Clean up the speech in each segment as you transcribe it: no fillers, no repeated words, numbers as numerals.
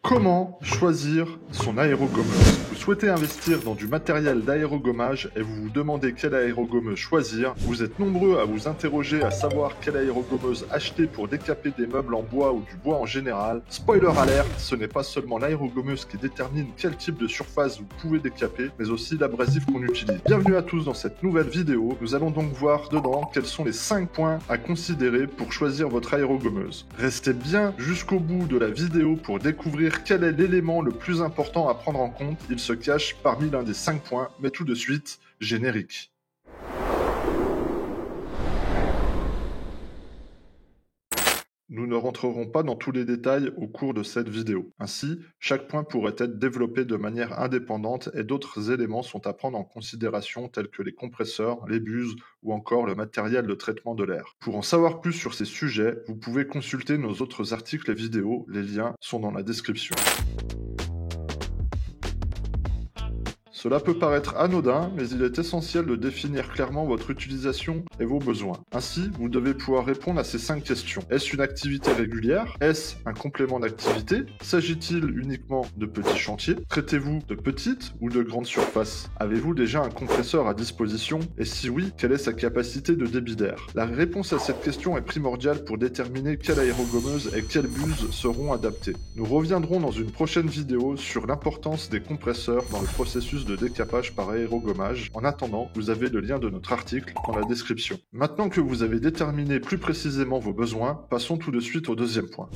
Comment choisir son aérogommeuse? Vous souhaitez investir dans du matériel d'aérogommage et vous vous demandez quelle aérogommeuse choisir. Vous êtes nombreux à vous interroger à savoir quelle aérogommeuse acheter pour décaper des meubles en bois ou du bois en général. Spoiler alert, ce n'est pas seulement l'aérogommeuse qui détermine quel type de surface vous pouvez décaper, mais aussi l'abrasif qu'on utilise. Bienvenue à tous dans cette nouvelle vidéo. Nous allons donc voir dedans quels sont les 5 points à considérer pour choisir votre aérogommeuse. Restez bien jusqu'au bout de la vidéo pour découvrir quel est l'élément le plus important à prendre en compte. Il se cache parmi l'un des 5 points, mais tout de suite, générique. Nous ne rentrerons pas dans tous les détails au cours de cette vidéo. Ainsi, chaque point pourrait être développé de manière indépendante et d'autres éléments sont à prendre en considération tels que les compresseurs, les buses ou encore le matériel de traitement de l'air. Pour en savoir plus sur ces sujets, vous pouvez consulter nos autres articles et vidéos, les liens sont dans la description. Cela peut paraître anodin, mais il est essentiel de définir clairement votre utilisation et vos besoins. Ainsi, vous devez pouvoir répondre à ces 5 questions. Est-ce une activité régulière? Est-ce un complément d'activité? S'agit-il uniquement de petits chantiers? Traitez-vous de petites ou de grandes surfaces? Avez-vous déjà un compresseur à disposition? Et si oui, quelle est sa capacité de débit d'air? La réponse à cette question est primordiale pour déterminer quelle aérogommeuse et quelles buses seront adaptées. Nous reviendrons dans une prochaine vidéo sur l'importance des compresseurs dans le processus de décapage par aérogommage. En attendant, vous avez le lien de notre article dans la description. Maintenant que vous avez déterminé plus précisément vos besoins, passons tout de suite au deuxième point.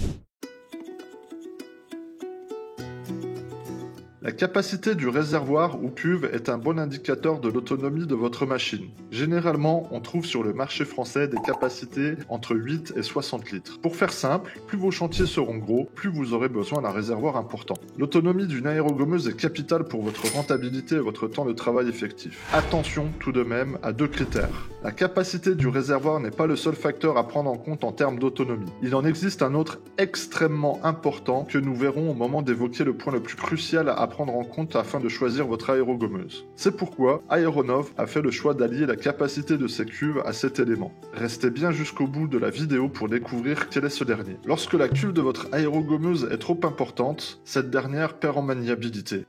La capacité du réservoir ou cuve est un bon indicateur de l'autonomie de votre machine. Généralement, on trouve sur le marché français des capacités entre 8 et 60 litres. Pour faire simple, plus vos chantiers seront gros, plus vous aurez besoin d'un réservoir important. L'autonomie d'une aérogommeuse est capitale pour votre rentabilité et votre temps de travail effectif. Attention tout de même à 2 critères. La capacité du réservoir n'est pas le seul facteur à prendre en compte en termes d'autonomie. Il en existe un autre extrêmement important que nous verrons au moment d'évoquer le point le plus crucial à prendre en compte afin de choisir votre aérogommeuse. C'est pourquoi Aeronov a fait le choix d'allier la capacité de ses cuves à cet élément. Restez bien jusqu'au bout de la vidéo pour découvrir quel est ce dernier. Lorsque la cuve de votre aérogommeuse est trop importante, cette dernière perd en maniabilité.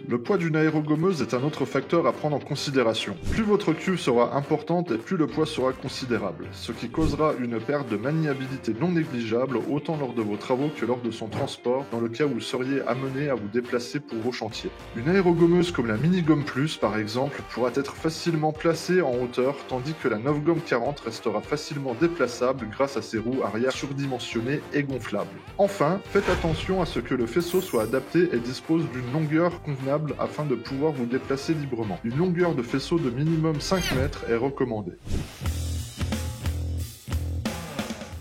Le poids d'une aérogommeuse est un autre facteur à prendre en considération. Plus votre cuve sera importante et plus le poids sera considérable, ce qui causera une perte de maniabilité non négligeable autant lors de vos travaux que lors de son transport dans le cas où vous seriez amené à vous déplacer pour vos chantiers. Une aérogommeuse comme la Mini-Gomme Plus par exemple pourra être facilement placée en hauteur tandis que la Novgom 40 restera facilement déplaçable grâce à ses roues arrière surdimensionnées et gonflables. Enfin, faites attention à ce que le faisceau soit adapté et dispose d'une longueur convenable afin de pouvoir vous déplacer librement. Une longueur de faisceau de minimum 5 mètres est recommandée.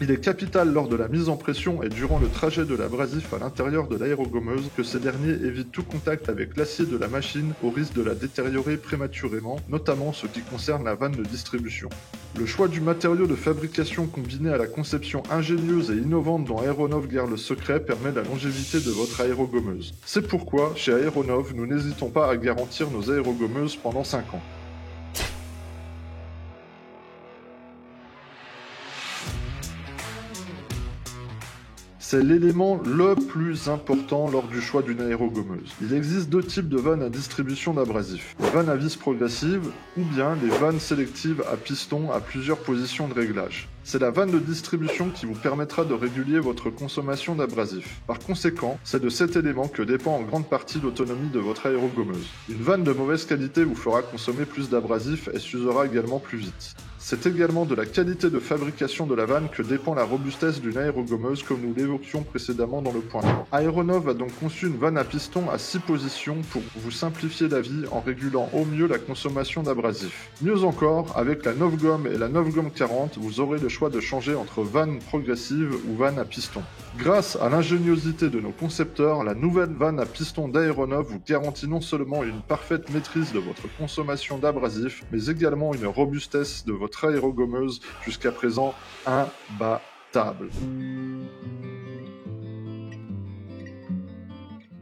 Il est capital lors de la mise en pression et durant le trajet de l'abrasif à l'intérieur de l'aérogommeuse que ces derniers évitent tout contact avec l'acier de la machine au risque de la détériorer prématurément, notamment ce qui concerne la vanne de distribution. Le choix du matériau de fabrication combiné à la conception ingénieuse et innovante dont Aeronov garde le secret permet la longévité de votre aérogommeuse. C'est pourquoi, chez Aeronov, nous n'hésitons pas à garantir nos aérogommeuses pendant 5 ans. C'est l'élément le plus important lors du choix d'une aérogommeuse. Il existe 2 types de vannes à distribution d'abrasifs. Les vannes à vis progressive ou bien les vannes sélectives à piston à plusieurs positions de réglage. C'est la vanne de distribution qui vous permettra de réguler votre consommation d'abrasif. Par conséquent, c'est de cet élément que dépend en grande partie l'autonomie de votre aérogommeuse. Une vanne de mauvaise qualité vous fera consommer plus d'abrasif et s'usera également plus vite. C'est également de la qualité de fabrication de la vanne que dépend la robustesse d'une aérogommeuse comme nous l'évoquions précédemment dans le point 1. Aeronov a donc conçu une vanne à piston à 6 positions pour vous simplifier la vie en régulant au mieux la consommation d'abrasif. Mieux encore, avec la Novgom et la Novgom 40, vous aurez le choix de changer entre vanne progressive ou vanne à piston. Grâce à l'ingéniosité de nos concepteurs, la nouvelle vanne à piston d'Aeronov vous garantit non seulement une parfaite maîtrise de votre consommation d'abrasif, mais également une robustesse de votre aérogommeuse jusqu'à présent imbattable.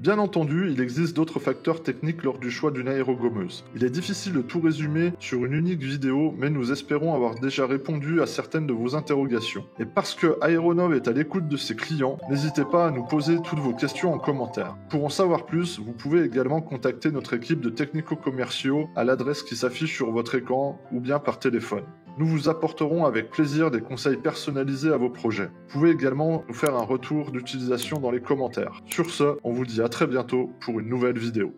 Bien entendu, il existe d'autres facteurs techniques lors du choix d'une aérogommeuse. Il est difficile de tout résumer sur une unique vidéo, mais nous espérons avoir déjà répondu à certaines de vos interrogations. Et parce que Aeronov est à l'écoute de ses clients, n'hésitez pas à nous poser toutes vos questions en commentaire. Pour en savoir plus, vous pouvez également contacter notre équipe de technico-commerciaux à l'adresse qui s'affiche sur votre écran ou bien par téléphone. Nous vous apporterons avec plaisir des conseils personnalisés à vos projets. Vous pouvez également nous faire un retour d'utilisation dans les commentaires. Sur ce, on vous dit à très bientôt pour une nouvelle vidéo.